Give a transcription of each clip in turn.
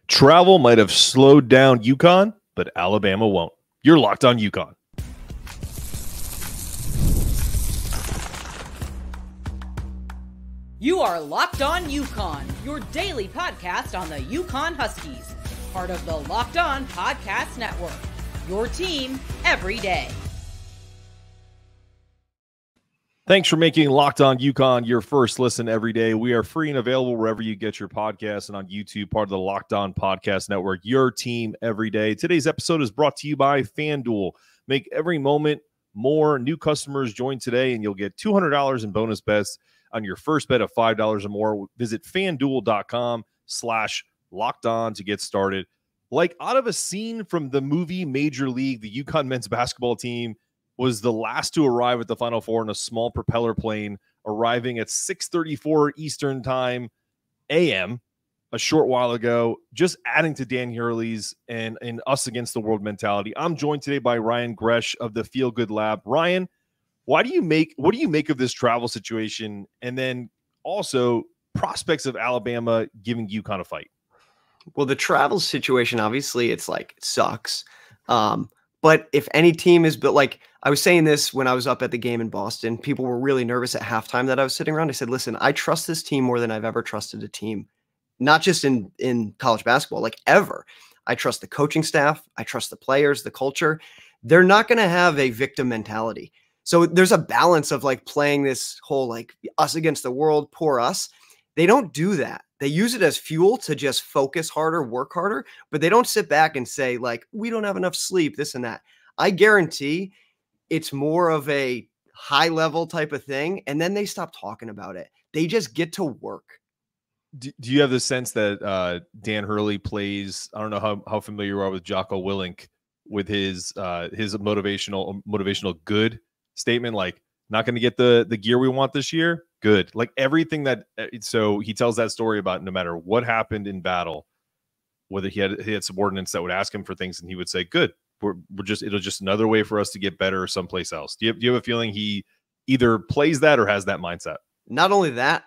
Travel might have slowed down UConn, but Alabama won't. You're locked on UConn. You are Locked On UConn, your daily podcast on the UConn Huskies, part of the Locked On Podcast Network, your team every day. Thanks for making Locked On UConn your first listen every day. We are free and available wherever you get your podcasts and on YouTube, part of the Locked On Podcast Network, your team every day. Today's episode is brought to you by FanDuel. Make every moment more. New customers join today and you'll get $200 in bonus bets on your first bet of $5 or more. Visit FanDuel.com/lockedon to get started. Like out of a scene from the movie Major League, the UConn men's basketball team was the last to arrive at the Final Four in a small propeller plane, arriving at 6:34 Eastern Time a.m. a short while ago, just adding to Dan Hurley's and us against the world mentality. I'm joined today by Ryan Gresh of the Feel Good Lab. Ryan, what do you make of this travel situation, and then also prospects of Alabama giving UConn a fight? Well, the travel situation, obviously, it sucks. But if any team is built, like I was saying this when I was up at the game in Boston, people were really nervous at halftime that I was sitting around. I said, listen, I trust this team more than I've ever trusted a team, not just in college basketball, like ever. I trust the coaching staff. I trust the players, the culture. They're not going to have a victim mentality. So there's a balance of like playing this whole like us against the world, poor us. They don't do that. They use it as fuel to just focus harder, work harder, but they don't sit back and say like, we don't have enough sleep, this and that. I guarantee it's more of a high level type of thing. And then they stop talking about it. They just get to work. Do you have the sense that Dan Hurley plays, I don't know how familiar you are with Jocko Willink, with his motivational good statement, like not going to get the gear we want this year? Good. Like everything that, so he tells that story about no matter what happened in battle, whether he had subordinates that would ask him for things and he would say, good, it'll just another way for us to get better someplace else. Do you have a feeling he either plays that or has that mindset? Not only that,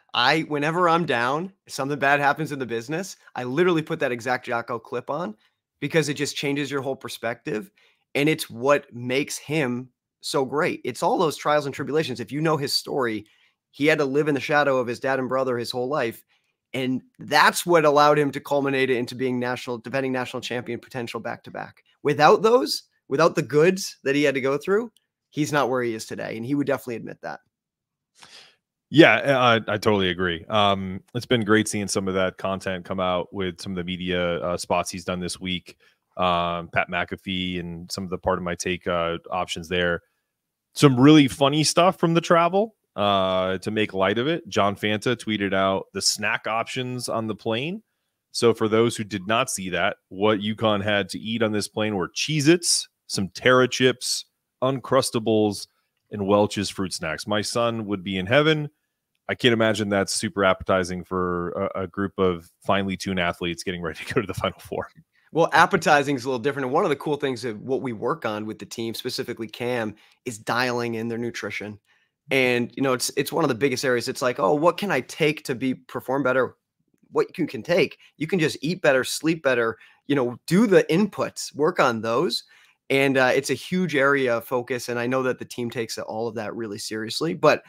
whenever I'm down, something bad happens in the business, I literally put that exact Jocko clip on because it just changes your whole perspective. And it's what makes him so great. It's all those trials and tribulations. If you know his story, he had to live in the shadow of his dad and brother his whole life. And that's what allowed him to culminate it into being defending national champion potential back-to-back. Without the goods that he had to go through, he's not where he is today. And he would definitely admit that. Yeah, I totally agree. It's been great seeing some of that content come out with some of the media spots he's done this week. Pat McAfee and some of the Part of My Take options there. Some really funny stuff from the travel. To make light of it, John Fanta tweeted out the snack options on the plane. So for those who did not see that, what UConn had to eat on this plane were Cheez-Its, some Terra chips, Uncrustables, and Welch's fruit snacks. My son would be in heaven. I can't imagine that's super appetizing for a group of finely tuned athletes getting ready to go to the Final Four. Well, appetizing is a little different. And one of the cool things of what we work on with the team, specifically Cam, is dialing in their nutrition. And, you know, it's one of the biggest areas. It's like, oh, what can I take to perform better? What you can take, you can just eat better, sleep better, you know, do the inputs, work on those. And it's a huge area of focus. And I know that the team takes all of that really seriously, but,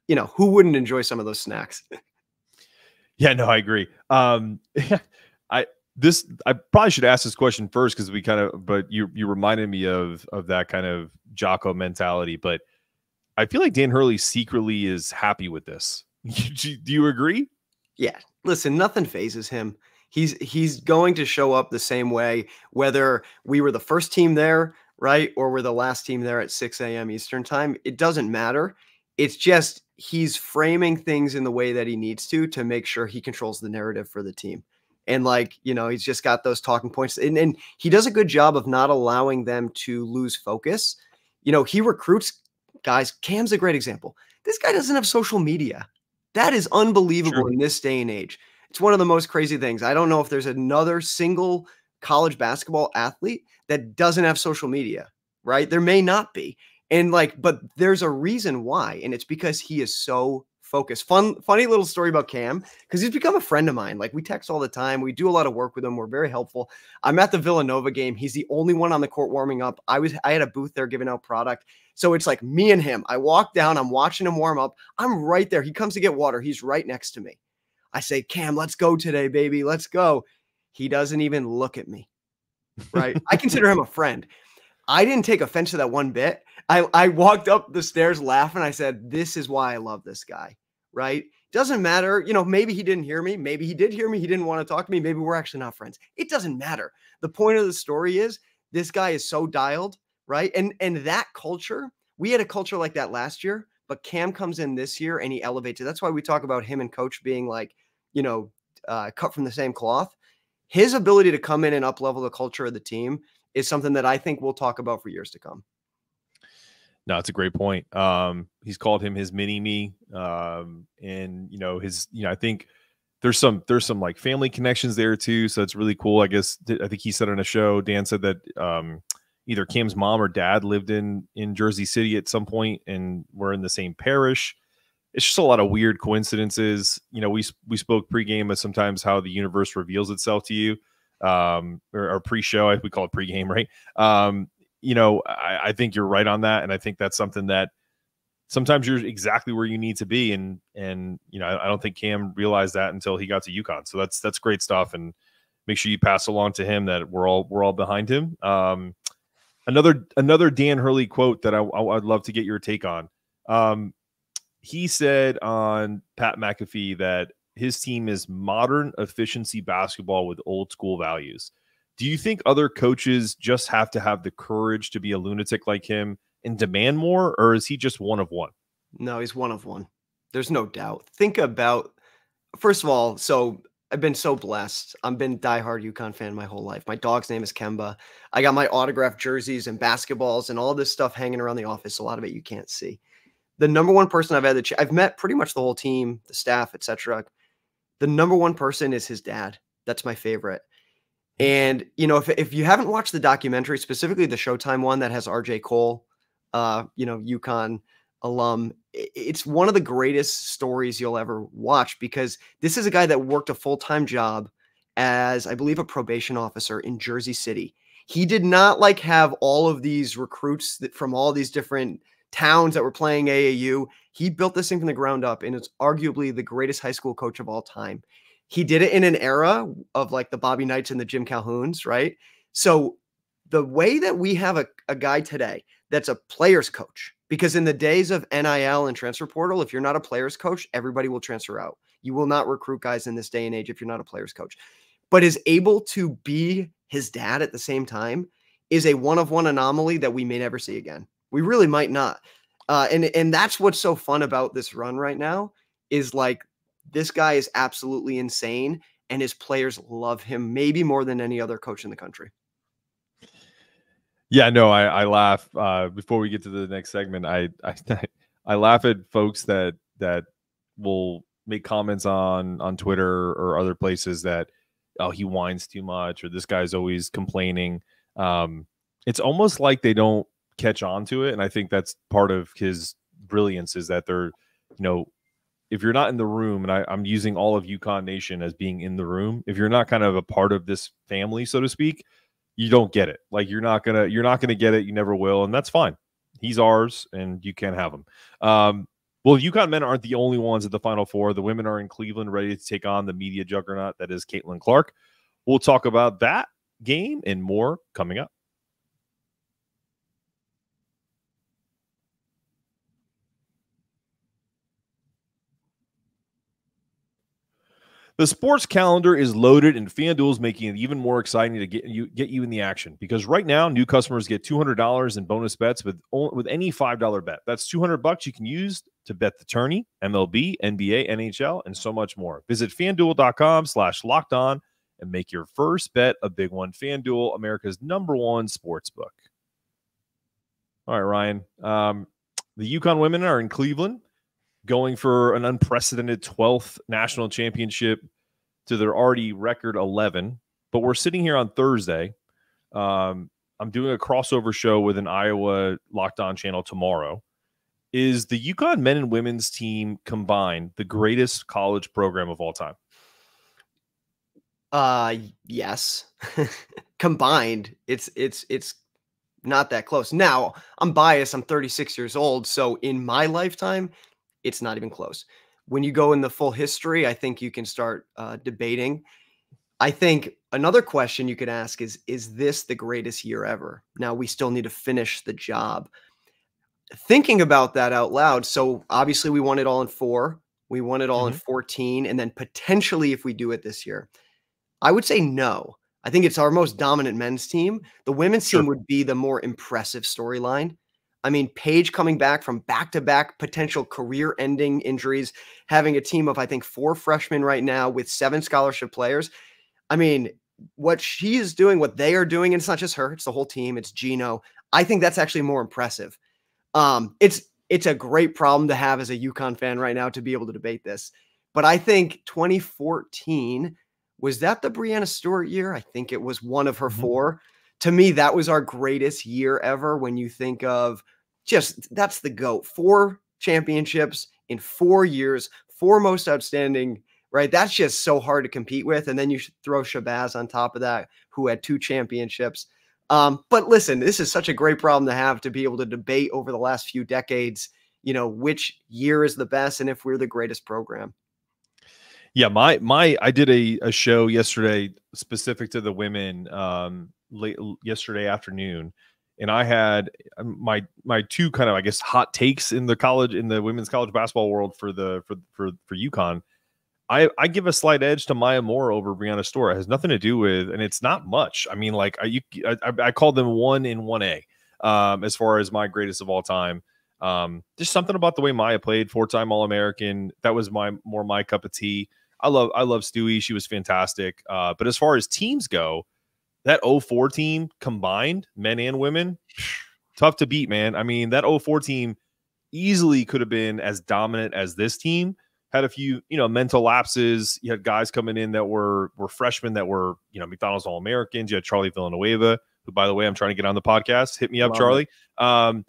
you know, who wouldn't enjoy some of those snacks? Yeah, no, I agree. I probably should ask this question first because but you reminded me of that kind of Jocko mentality, but I feel like Dan Hurley secretly is happy with this. Do you agree? Yeah. Listen, nothing phases him. He's going to show up the same way, whether we were the first team there, right? Or we're the last team there at 6 a.m. Eastern time. It doesn't matter. It's just he's framing things in the way that he needs to make sure he controls the narrative for the team. And like, you know, he's just got those talking points and he does a good job of not allowing them to lose focus. You know, he recruits guys. Cam's a great example. This guy doesn't have social media. That is unbelievable in this day and age. It's one of the most crazy things. I don't know if there's another single college basketball athlete that doesn't have social media, right? There may not be. And like, but there's a reason why. And it's because he is so focus. Funny little story about Cam, because he's become a friend of mine. Like, we text all the time. We do a lot of work with him. We're very helpful. I'm at the Villanova game. He's the only one on the court warming up. I had a booth there giving out product. So it's like me and him. I walk down. I'm watching him warm up. I'm right there. He comes to get water. He's right next to me. I say, Cam, let's go today, baby. Let's go. He doesn't even look at me. Right? I consider him a friend. I didn't take offense to that one bit. I walked up the stairs laughing. I said, this is why I love this guy, right? Doesn't matter. You know, maybe he didn't hear me. Maybe he did hear me. He didn't want to talk to me. Maybe we're actually not friends. It doesn't matter. The point of the story is this guy is so dialed, right? And that culture, we had a culture like that last year, but Cam comes in this year and he elevates it. That's why we talk about him and coach being like, you know, cut from the same cloth. His ability to come in and up-level the culture of the team is something that I think we'll talk about for years to come. No, it's a great point. He's called him his mini me. And I think there's some like family connections there too. So it's really cool. I guess, I think he said on a show, Dan said that either Cam's mom or dad lived in Jersey City at some point and were in the same parish. It's just a lot of weird coincidences. You know, we spoke pregame of sometimes how the universe reveals itself to you, or pre-show. We call it pregame, right? I think you're right on that, and I think that's something that sometimes you're exactly where you need to be, and I don't think Cam realized that until he got to UConn. So that's great stuff, and make sure you pass along to him that we're all behind him. Another Dan Hurley quote that I'd love to get your take on. He said on Pat McAfee that his team is modern efficiency basketball with old school values. Do you think other coaches just have to have the courage to be a lunatic like him and demand more, or is he just one of one? No, he's one of one. There's no doubt. Think about, first of all, so I've been so blessed. I've been a diehard UConn fan my whole life. My dog's name is Kemba. I got my autographed jerseys and basketballs and all this stuff hanging around the office. A lot of it you can't see. The number one person I've met pretty much the whole team, the staff, etc. The number one person is his dad. That's my favorite. And, if you haven't watched the documentary, specifically the Showtime one that has RJ Cole, UConn alum, it's one of the greatest stories you'll ever watch, because this is a guy that worked a full-time job as, I believe, a probation officer in Jersey City. He did not have all of these recruits from all these different towns that were playing AAU. He built this thing from the ground up, and it's arguably the greatest high school coach of all time. He did it in an era of like the Bobby Knights and the Jim Calhouns, right? So the way that we have a guy today that's a player's coach, because in the days of NIL and transfer portal, if you're not a player's coach, everybody will transfer out. You will not recruit guys in this day and age if you're not a player's coach, but is able to be his dad at the same time is a one-of-one anomaly that we may never see again. We really might not. And that's what's so fun about this run right now is like, this guy is absolutely insane, and his players love him maybe more than any other coach in the country. Yeah, no, I laugh before we get to the next segment. I laugh at folks that will make comments on Twitter or other places that, oh, he whines too much, or this guy's always complaining. It's almost like they don't catch on to it, and I think that's part of his brilliance is that they're, if you're not in the room, and I'm using all of UConn Nation as being in the room, if you're not kind of a part of this family, so to speak, you don't get it. Like you're not gonna get it. You never will, and that's fine. He's ours, and you can't have him. Well, UConn men aren't the only ones at the Final Four. The women are in Cleveland, ready to take on the media juggernaut that is Caitlin Clark. We'll talk about that game and more coming up. The sports calendar is loaded, and FanDuel is making it even more exciting to get you in the action. Because right now, new customers get $200 in bonus bets with any $5 bet. That's $200 you can use to bet the tourney, MLB, NBA, NHL, and so much more. Visit FanDuel.com/lockedon and make your first bet a big one. FanDuel, America's #1 sports book. All right, Ryan. The UConn women are in Cleveland, going for an unprecedented 12th national championship to their already record 11. But we're sitting here on Thursday. I'm doing a crossover show with an Iowa Locked On channel tomorrow. Is the UConn men and women's team combined the greatest college program of all time? Yes. Combined, it's not that close. Now, I'm biased. I'm 36 years old, so in my lifetime, it's not even close. When you go in the full history, I think you can start debating. I think another question you could ask is this the greatest year ever? Now, we still need to finish the job. Thinking about that out loud, so obviously we won it all in 4. We won it all in 14, and then potentially if we do it this year. I would say no. I think it's our most dominant men's team. The women's team would be the more impressive storyline. I mean, Paige coming back from back-to-back potential career-ending injuries, having a team of, I think, 4 freshmen right now with 7 scholarship players. I mean, what she is doing, what they are doing, and it's not just her, it's the whole team, it's Gino. I think that's actually more impressive. It's a great problem to have as a UConn fan right now to be able to debate this. But I think 2014, was that the Breanna Stewart year? I think it was one of her 4. To me, that was our greatest year ever when you think of just that's the GOAT. 4 championships in 4 years, 4 most outstanding, right? That's just so hard to compete with. And then you should throw Shabazz on top of that, who had 2 championships. But listen, this is such a great problem to have, to be able to debate over the last few decades, which year is the best and if we're the greatest program. Yeah, I did a show yesterday specific to the women yesterday afternoon, and I had my 2 kind of, I guess, hot takes in the women's college basketball world for UConn. I give a slight edge to Maya Moore over Breanna Stewart. It has nothing to do with, and it's not much. I mean, like I called them 1 in 1A as far as my greatest of all time. Just something about the way Maya played, 4-time All-American. That was more my cup of tea. I love Stewie. She was fantastic. But as far as teams go, that 04 team combined, men and women, tough to beat, man. I mean, that 04 team easily could have been as dominant as this team. Had a few, mental lapses. You had guys coming in that were freshmen that were, McDonald's All-Americans. You had Charlie Villanueva, who, by the way, I'm trying to get on the podcast. Hit me up, Charlie. I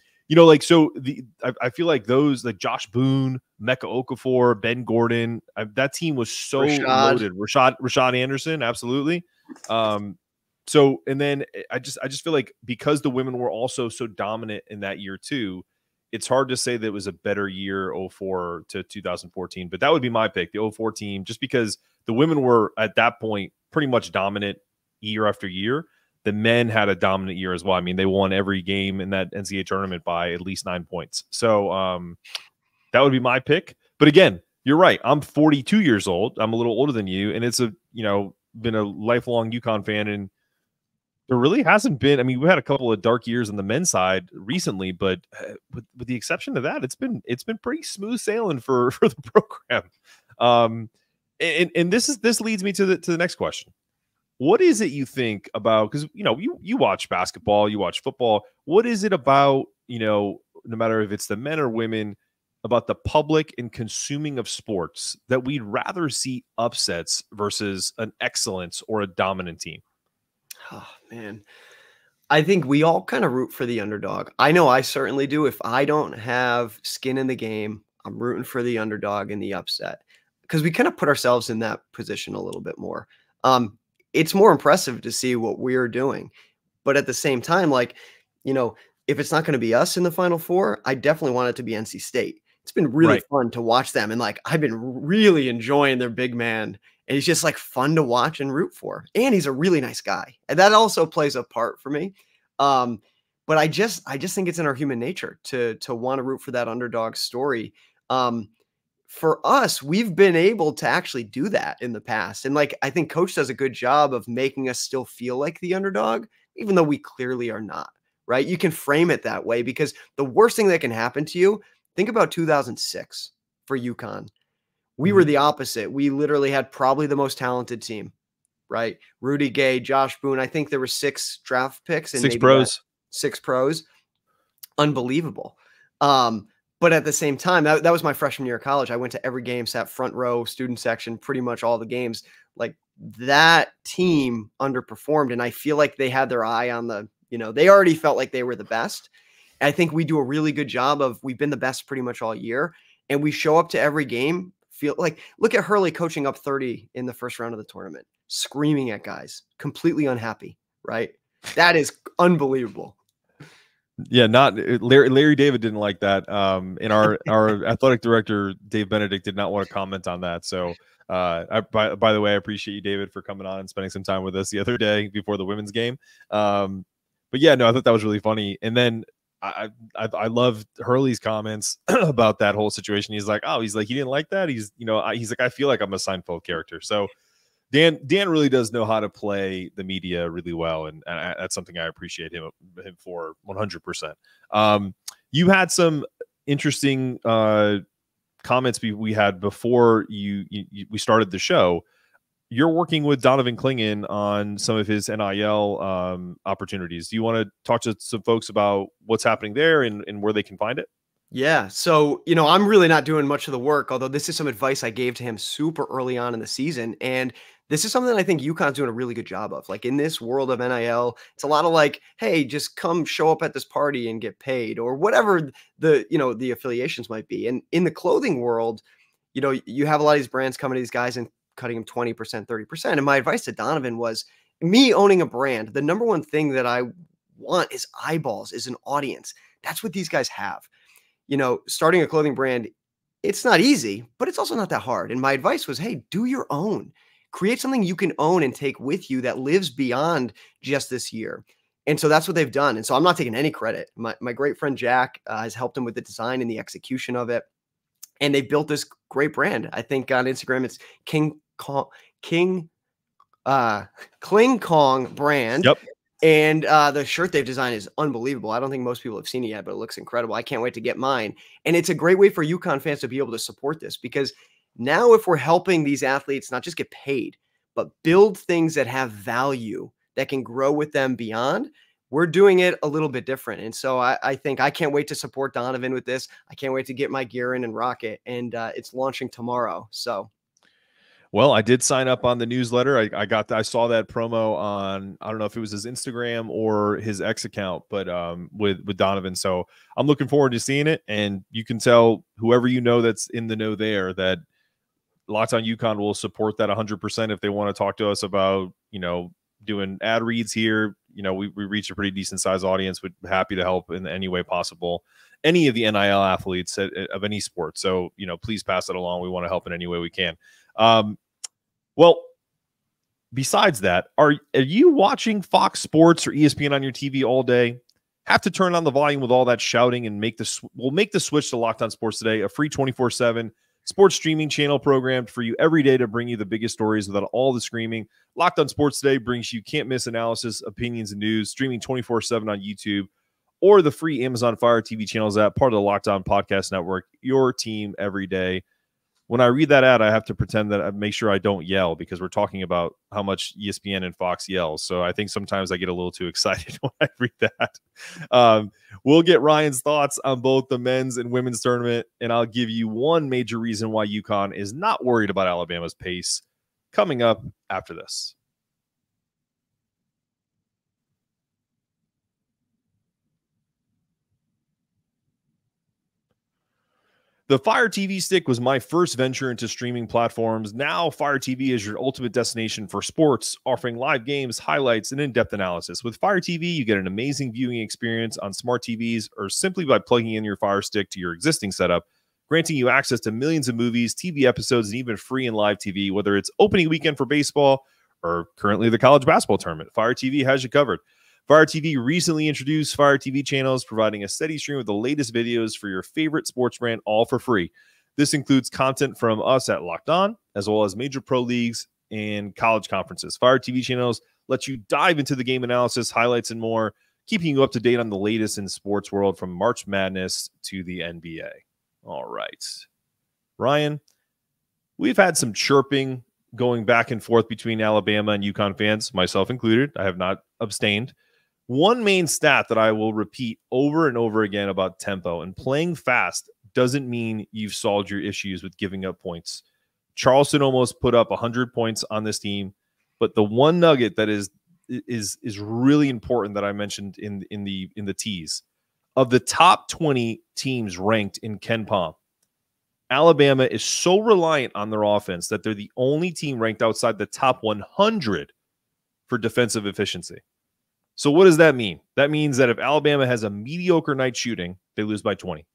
feel like those, like Josh Boone, Mecca Okafor, Ben Gordon, that team was so loaded. Rashad Anderson, absolutely. And then I just feel like because the women were also so dominant in that year too, it's hard to say that it was a better year 04 to 2014, but that would be my pick, the 04 team, just because the women were at that point pretty much dominant year after year. The men had a dominant year as well. I mean, they won every game in that NCAA tournament by at least 9 points. So that would be my pick. But again, you're right. I'm 42 years old. I'm a little older than you. And it's been a lifelong UConn fan. And there really hasn't been, I mean, we had a couple of dark years on the men's side recently, but with the exception of that, it's been pretty smooth sailing for the program. And this leads me to the next question. What is it you think about, because you watch basketball, you watch football, what is it about, no matter if it's the men or women, about the public and consuming of sports that we'd rather see upsets versus an excellence or a dominant team? Oh, man. I think we all kind of root for the underdog. I know I certainly do. If I don't have skin in the game, I'm rooting for the underdog in the upset, because we kind of put ourselves in that position a little bit more. It's more impressive to see what we're doing. But at the same time, if it's not going to be us in the Final Four, I definitely want it to be NC State. It's been really fun to watch them. And I've been really enjoying their big man. And he's just fun to watch and root for. And he's a really nice guy. And that also plays a part for me. But I just think it's in our human nature to want to root for that underdog story. For us, we've been able to actually do that in the past. And I think Coach does a good job of making us still feel like the underdog, even though we clearly are not, right? You can frame it that way, because the worst thing that can happen to you, think about 2006 for UConn. We were the opposite. We literally had probably the most talented team, right? Rudy Gay, Josh Boone. I think there were 6 draft picks and 6 pros. 6 pros. Unbelievable. But at the same time, that was my freshman year of college. I went to every game, sat front row, student section, pretty much all the games. That team underperformed. And I feel like they had their eye on they already felt like they were the best. I think we do a really good job of, we've been the best pretty much all year, and we show up to every game. Feel like, look at Hurley coaching up 30 in the first round of the tournament, screaming at guys, completely unhappy, right? That is unbelievable. Yeah, not Larry David didn't like that. And our athletic director Dave Benedict did not want to comment on that. So by the way, I appreciate you, David, for coming on and spending some time with us the other day before the women's game. But yeah, no, I thought that was really funny. And then I loved Hurley's comments about that whole situation. He's like, he didn't like that. He's like, I feel like I'm a Seinfeld character. So Dan really does know how to play the media really well, and that's something I appreciate him for 100%. You had some interesting comments we had before we started the show. You're working with Donovan Clingan on some of his NIL opportunities. Do you want to talk to some folks about what's happening there and where they can find it? Yeah. So, I'm really not doing much of the work, although this is some advice I gave to him super early on in the season. And this is something that I think UConn's doing a really good job of. Like, in this world of NIL, it's a lot of like, hey, just come show up at this party and get paid, or whatever the affiliations might be. And in the clothing world, you have a lot of these brands coming to these guys and cutting them 20%, 30%. And my advice to Donovan was, me owning a brand, the number one thing that I want is eyeballs, is an audience. That's what these guys have. Starting a clothing brand, it's not easy, but it's also not that hard. And my advice was, hey, do your own. Create something you can own and take with you that lives beyond just this year. And so that's what they've done. And so I'm not taking any credit. My great friend Jack has helped him with the design and the execution of it. And they built this great brand. I think on Instagram, it's Kling Kong brand. Yep. And the shirt they've designed is unbelievable. I don't think most people have seen it yet, but it looks incredible. I can't wait to get mine. And it's a great way for UConn fans to be able to support this, because now if we're helping these athletes not just get paid, but build things that have value that can grow with them beyond, we're doing it a little bit different. And so I think I can't wait to support Donovan with this. I can't wait to get my gear in and rock it. And it's launching tomorrow. So. Well, I did sign up on the newsletter. I saw that promo on, I don't know if it was his Instagram or his X account, but with Donovan. So I'm looking forward to seeing it. And you can tell whoever that's in the know there that Locked On UConn will support that 100% if they want to talk to us about, doing ad reads here. We reach a pretty decent size audience. We're happy to help in any way possible. Any of the NIL athletes of any sport. So, please pass it along. We want to help in any way we can. Well, besides that, are you watching Fox Sports or ESPN on your TV all day? Have to turn on the volume with all that shouting and make the switch to Locked On Sports Today, a free 24/7 sports streaming channel programmed for you every day to bring you the biggest stories without all the screaming. Locked On Sports Today brings you can't miss analysis, opinions, and news, streaming 24/7 on YouTube or the free Amazon Fire TV channels app, part of the Locked On Podcast Network, your team every day. When I read that ad, I have to pretend that I make sure I don't yell, because we're talking about how much ESPN and Fox yells. So I think sometimes I get a little too excited when I read that. We'll get Ryan's thoughts on both the men's and women's tournament, and I'll give you one major reason why UConn is not worried about Alabama's pace coming up after this. The Fire TV stick was my first venture into streaming platforms. Now Fire TV is your ultimate destination for sports, offering live games, highlights, and in-depth analysis. With Fire TV, you get an amazing viewing experience on smart TVs or simply by plugging in your Fire stick to your existing setup, granting you access to millions of movies, TV episodes, and even free and live TV, whether it's opening weekend for baseball or currently the college basketball tournament. Fire TV has you covered. Fire TV recently introduced Fire TV channels, providing a steady stream of the latest videos for your favorite sports brand, all for free. This includes content from us at Locked On, as well as major pro leagues and college conferences. Fire TV channels let you dive into the game analysis, highlights, and more, keeping you up to date on the latest in the sports world, from March Madness to the NBA. All right. Ryan, we've had some chirping going back and forth between Alabama and UConn fans, myself included. I have not abstained. One main stat that I will repeat over and over again about tempo and playing fast doesn't mean you've solved your issues with giving up points. Charleston almost put up 100 points on this team, but the one nugget that is really important that I mentioned in the tease, of the top 20 teams ranked in Ken Palm, Alabama is so reliant on their offense that they're the only team ranked outside the top 100 for defensive efficiency. So what does that mean? That means that if Alabama has a mediocre night shooting, they lose by 20.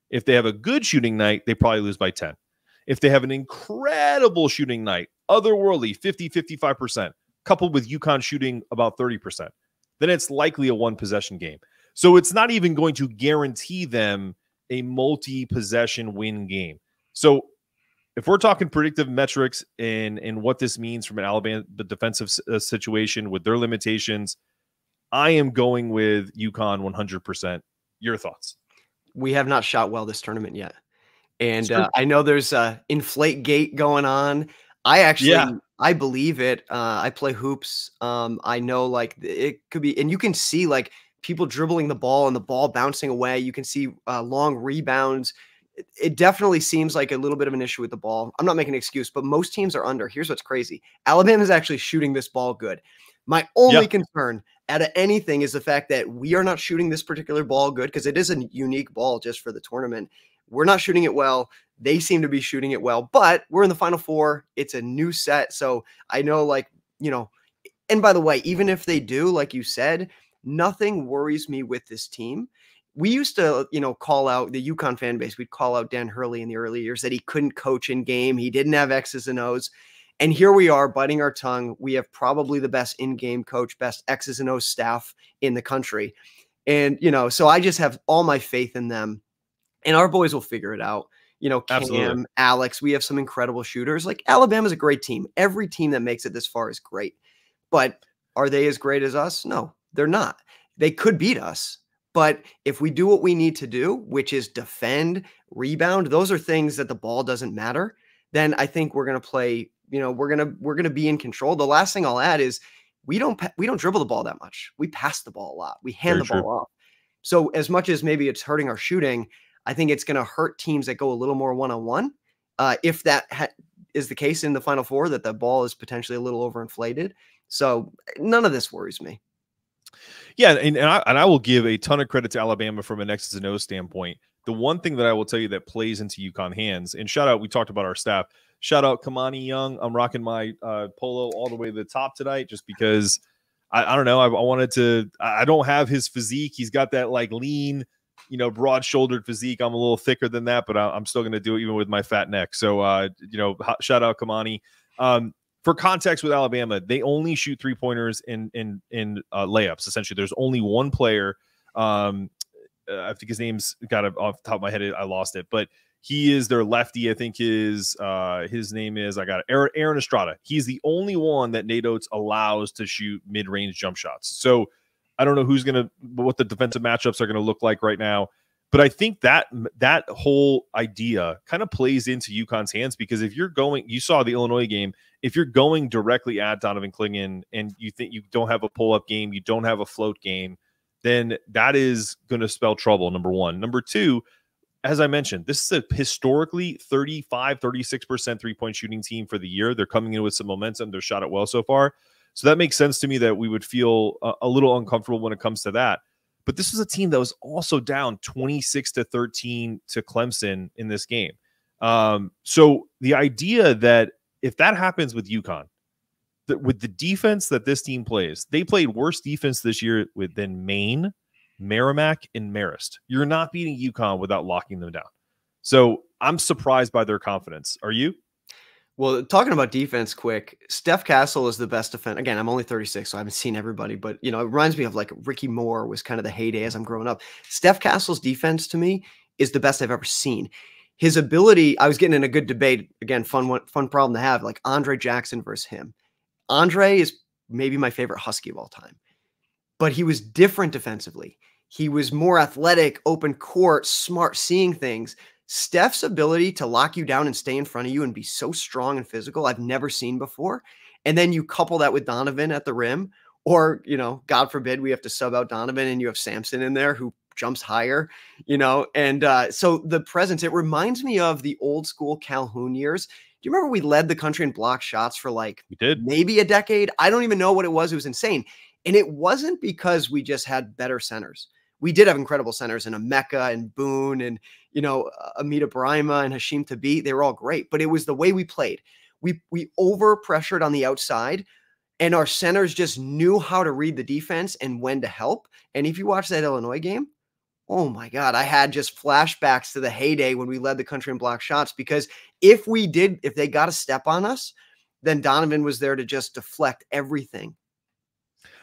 If they have a good shooting night, they probably lose by 10. If they have an incredible shooting night, otherworldly 50, 55%, coupled with UConn shooting about 30%, then it's likely a one-possession game. So it's not even going to guarantee them a multi-possession win game. So if we're talking predictive metrics and what this means from an Alabama defensive situation with their limitations, I am going with UConn 100%. Your thoughts? We have not shot well this tournament yet. And I know there's inflate gate going on. I believe it. I play hoops. I know like it could be, and you can see like people dribbling the ball and the ball bouncing away. You can see long rebounds. It definitely seems like a little bit of an issue with the ball. I'm not making an excuse, but most teams are under. Here's what's crazy. Alabama is actually shooting this ball good. My only concern out of anything is the fact that we are not shooting this particular ball good, because it is a unique ball just for the tournament. We're not shooting it well. They seem to be shooting it well, but we're in the Final Four. It's a new set. So I know, like, and by the way, even if they do, like you said, nothing worries me with this team. We used to, call out the UConn fan base. We'd call out Dan Hurley in the early years that he couldn't coach in game. He didn't have X's and O's. And here we are biting our tongue. We have probably the best in-game coach, best X's and O's staff in the country. And, so I just have all my faith in them. And our boys will figure it out. Cam, Absolutely. Alex, we have some incredible shooters. Like, Alabama's a great team. Every team that makes it this far is great. But are they as great as us? No, they're not. They could beat us. But if we do what we need to do, which is defend, rebound, those are things that the ball doesn't matter, then I think we're going to play, we're going to be in control. The last thing I'll add is we don't dribble the ball that much. We pass the ball a lot. We hand the ball off. So as much as maybe it's hurting our shooting, I think it's going to hurt teams that go a little more one-on-one. If that is the case in the Final Four, that the ball is potentially a little overinflated. So none of this worries me. Yeah, and I will give a ton of credit to Alabama from an X's and O's standpoint. The one thing that I will tell you that plays into UConn hands, and shout out, we talked about our staff. Shout out Kamani Young. I'm rocking my polo all the way to the top tonight just because I don't know. I wanted to. I don't have his physique. He's got that like lean, broad-shouldered physique. I'm a little thicker than that, but I'm still going to do it even with my fat neck. So, shout out Kamani. For context with Alabama, they only shoot three-pointers in layups. Essentially, there's only one player. I think his name's got it off the top of my head. I lost it, but he is their lefty. I think his name is, I got it, Aaron Estrada. He's the only one that Nate Oates allows to shoot mid-range jump shots. So I don't know what the defensive matchups are going to look like right now. But I think that whole idea kind of plays into UConn's hands, because if you're going, you saw the Illinois game, if you're going directly at Donovan Clingan and you think you don't have a pull-up game, you don't have a float game, then that is going to spell trouble, number one. Number two, as I mentioned, this is a historically 35, 36% three-point shooting team for the year. They're coming in with some momentum. They're shot it well so far. So that makes sense to me that we would feel a little uncomfortable when it comes to that. But this was a team that was also down 26-13 to Clemson in this game. So the idea that if that happens with UConn, that with the defense that this team plays, they played worse defense this year than Maine, Merrimack, and Marist. You're not beating UConn without locking them down. So I'm surprised by their confidence. Are you? Well, talking about defense quick, Steph Castle is the best defense. Again, I'm only 36, so I haven't seen everybody, but it reminds me of like Ricky Moore was kind of the heyday as I'm growing up. Steph Castle's defense to me is the best I've ever seen. His ability, I was getting in a good debate, again, fun problem to have, like Andre Jackson versus him. Andre is maybe my favorite Husky of all time, but he was different defensively. He was more athletic, open court, smart, seeing things. Steph's ability to lock you down and stay in front of you and be so strong and physical, I've never seen before. And then you couple that with Donovan at the rim, or, God forbid we have to sub out Donovan and you have Sampson in there who jumps higher, and so the presence, it reminds me of the old school Calhoun years. Do you remember we led the country in block shots for maybe a decade? I don't even know what it was. It was insane. And it wasn't because we just had better centers. we did have incredible centers in Emeka and Boone and, Amita Brima and Hashim Thabit. They were all great, but it was the way we played. We over pressured on the outside, and our centers just knew how to read the defense and when to help. And if you watch that Illinois game, oh my God, I had just flashbacks to the heyday when we led the country in block shots, because if they got a step on us, then Donovan was there to just deflect everything.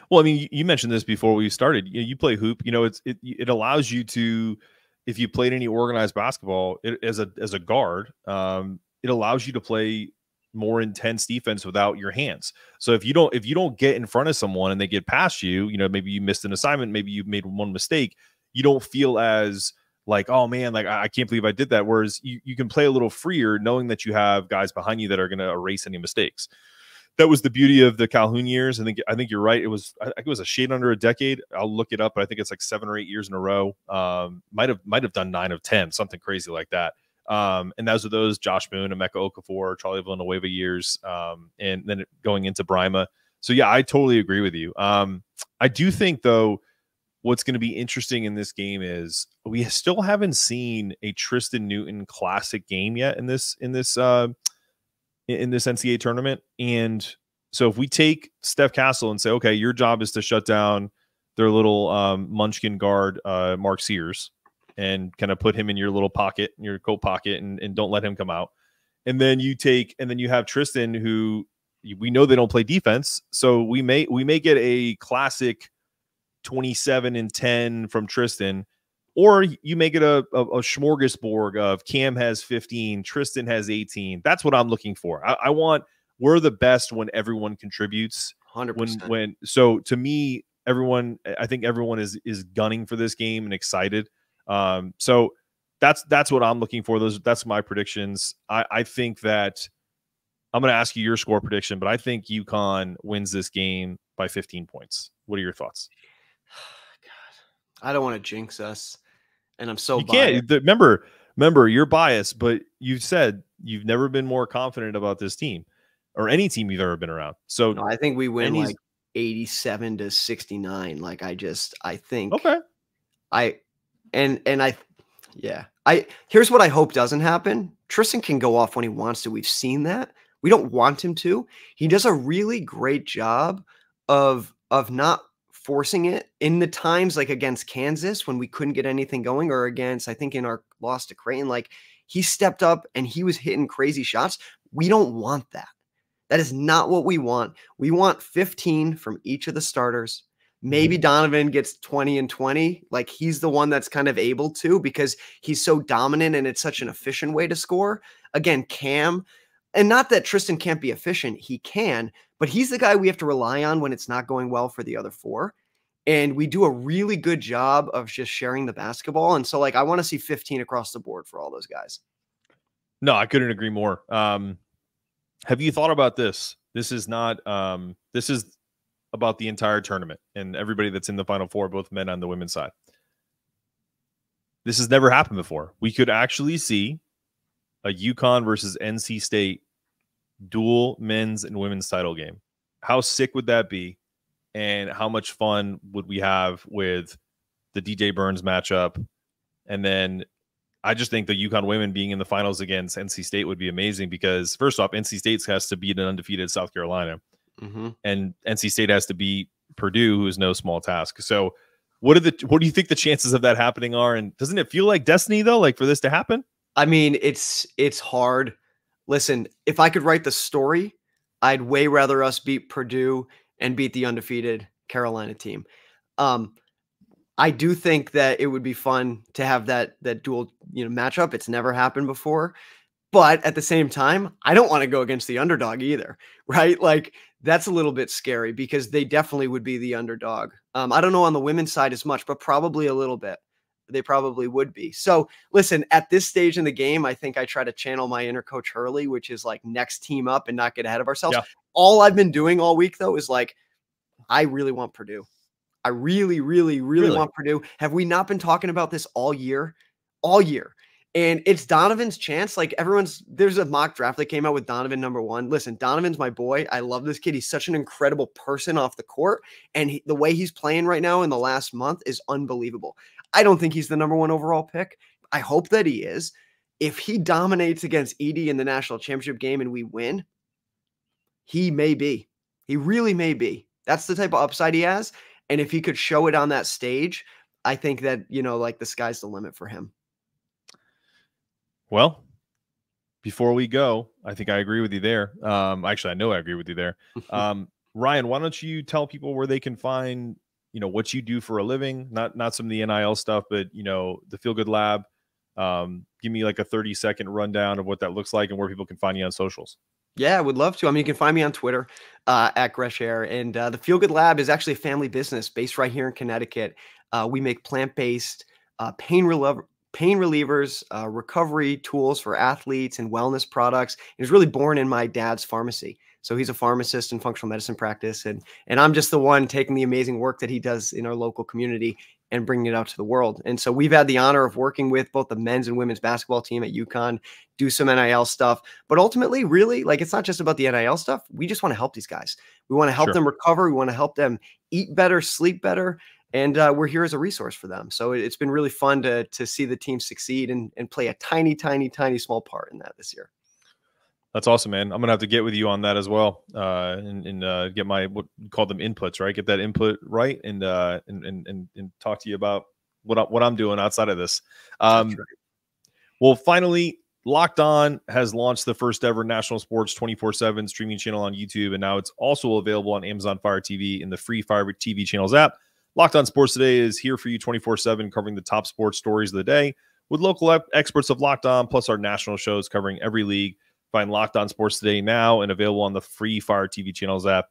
Well, I mean, you mentioned this before we started. You play hoop. It allows you to, if you played any organized basketball as a guard, it allows you to play more intense defense without your hands. So if you don't get in front of someone and they get past you, maybe you missed an assignment, maybe you made one mistake, you don't feel as like, oh man, like I can't believe I did that. Whereas you can play a little freer knowing that you have guys behind you that are going to erase any mistakes. That was the beauty of the Calhoun years. I think you're right. I think it was a shade under a decade. I'll look it up, but I think it's like 7 or 8 years in a row. Might have done 9 of 10, something crazy like that. And those are those Josh Boone, Emeka Okafor, Charlie Villanueva years, and then going into Brima. So yeah, I totally agree with you. I do think though, what's going to be interesting in this game is we still haven't seen a Tristan Newton classic game yet in this NCAA tournament. And so if we take Steph Castle and say, okay, your job is to shut down their little munchkin guard, Mark Sears, and kind of put him in your little pocket, your coat pocket, and don't let him come out. And then you have Tristan, who we know they don't play defense. So we may get a classic 27 and 10 from Tristan, or you make it a smorgasbord of Cam has 15, Tristan has 18. That's what I'm looking for. I want, we're the best when everyone contributes. 100%. So to me, I think everyone is gunning for this game and excited. So that's what I'm looking for. That's my predictions. I think that I'm going to ask you your score prediction, but I think UConn wins this game by 15 points. What are your thoughts? God, I don't want to jinx us, and I'm so biased. Remember, you're biased, but you said you've never been more confident about this team or any team you've ever been around. So no, I think we win like 87-69. Like I think okay. Here's what I hope doesn't happen. Tristan can go off when he wants to. We've seen that. We don't want him to. He does a really great job of not forcing it in the times like against Kansas when we couldn't get anything going, or against, I think in our loss to Creighton, like he stepped up and he was hitting crazy shots. We don't want that. That is not what we want. We want 15 from each of the starters. Maybe Donovan gets 20 and 20. Like he's the one that's kind of able to, because he's so dominant and it's such an efficient way to score. Again, Cam, and not that Tristan can't be efficient. He can, but he's the guy we have to rely on when it's not going well for the other four. And we do a really good job of just sharing the basketball. And so like, I want to see 15 across the board for all those guys. No, I couldn't agree more. Have you thought about this? This is not, this is about the entire tournament and everybody that's in the Final Four, both men and the women's side. This has never happened before. We could actually see a UConn versus NC State dual men's and women's title game. How sick would that be? And how much fun would we have with the DJ Burns matchup? And then I just think the UConn women being in the finals against NC State would be amazing, because first off, NC State has to beat an undefeated South Carolina. And NC State has to beat Purdue, who is no small task. So what do you think the chances of that happening are? And doesn't it feel like destiny though, like for this to happen? I mean, it's hard. Listen, if I could write the story, I'd way rather us beat Purdue and beat the undefeated Carolina team. I do think that it would be fun to have that dual, matchup. It's never happened before. But at the same time, I don't want to go against the underdog either, right? Like that's a little bit scary, because they definitely would be the underdog. I don't know on the women's side as much, but probably a little bit. They probably would be. So listen, at this stage in the game, I think I try to channel my inner Coach Hurley, which is like next team up and not get ahead of ourselves. Yeah. All I've been doing all week though, is like, I really want Purdue. I really, really, really want Purdue. Have we not been talking about this all year? All year. And it's Donovan's chance. Like there's a mock draft that came out with Donovan #1. Listen, Donovan's my boy. I love this kid. He's such an incredible person off the court. And the way he's playing right now in the last month is unbelievable. I don't think he's the #1 overall pick. I hope that he is. If he dominates against Edie in the national championship game and we win, he may be. He really may be. That's the type of upside he has. And if he could show it on that stage, I think that, like the sky's the limit for him. Well, before we go, I think I agree with you there. Actually, I know I agree with you there. Ryan, why don't you tell people where they can find, what you do for a living? Not some of the NIL stuff, but the Feel Good Lab. Give me like a 30-second rundown of what that looks like and where people can find you on socials. Yeah, I would love to. I mean, you can find me on Twitter at Gresh. And the Feel Good Lab is actually a family business based right here in Connecticut. We make plant-based pain relievers, recovery tools for athletes, and wellness products. It was really born in my dad's pharmacy. So he's a pharmacist in functional medicine practice. And I'm just the one taking the amazing work that he does in our local community and bringing it out to the world. And so we've had the honor of working with both the men's and women's basketball team at UConn, do some NIL stuff. But ultimately, really, like, it's not just about the NIL stuff. We just want to help these guys. We want to help them recover. We want to help them eat better, sleep better. And we're here as a resource for them. So it's been really fun to see the team succeed and play a tiny, tiny, tiny small part in that this year. That's awesome, man. I'm gonna have to get with you on that as well, and get my what you call them inputs, right? Get that input right, and talk to you about what I'm doing outside of this. Right. Well, finally, Locked On has launched the first ever national sports 24/7 streaming channel on YouTube, and now it's also available on Amazon Fire TV in the free Fire TV channels app. Locked On Sports Today is here for you 24/7, covering the top sports stories of the day with local experts of Locked On, plus our national shows covering every league. Find Locked On Sports Today now and available on the free Fire TV channels app.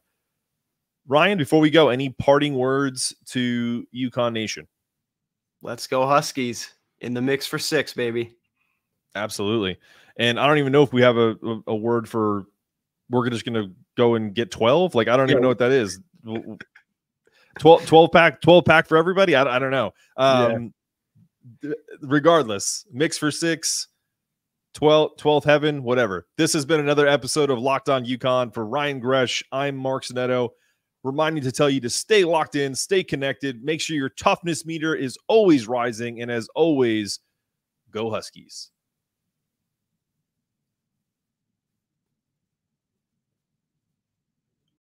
Ryan, before we go, any parting words to UConn Nation? Let's go Huskies. In the mix for 6, baby. Absolutely. And I don't even know if we have a word for we're just going to go and get 12. Like, I don't even know what that is. 12 pack for everybody. I don't know. Regardless, mix for 6, 12th heaven, whatever. This has been another episode of Locked On UConn. For Ryan Gresh, I'm Mark Zanetto, reminding to tell you to stay locked in, stay connected, make sure your toughness meter is always rising, and as always, go Huskies.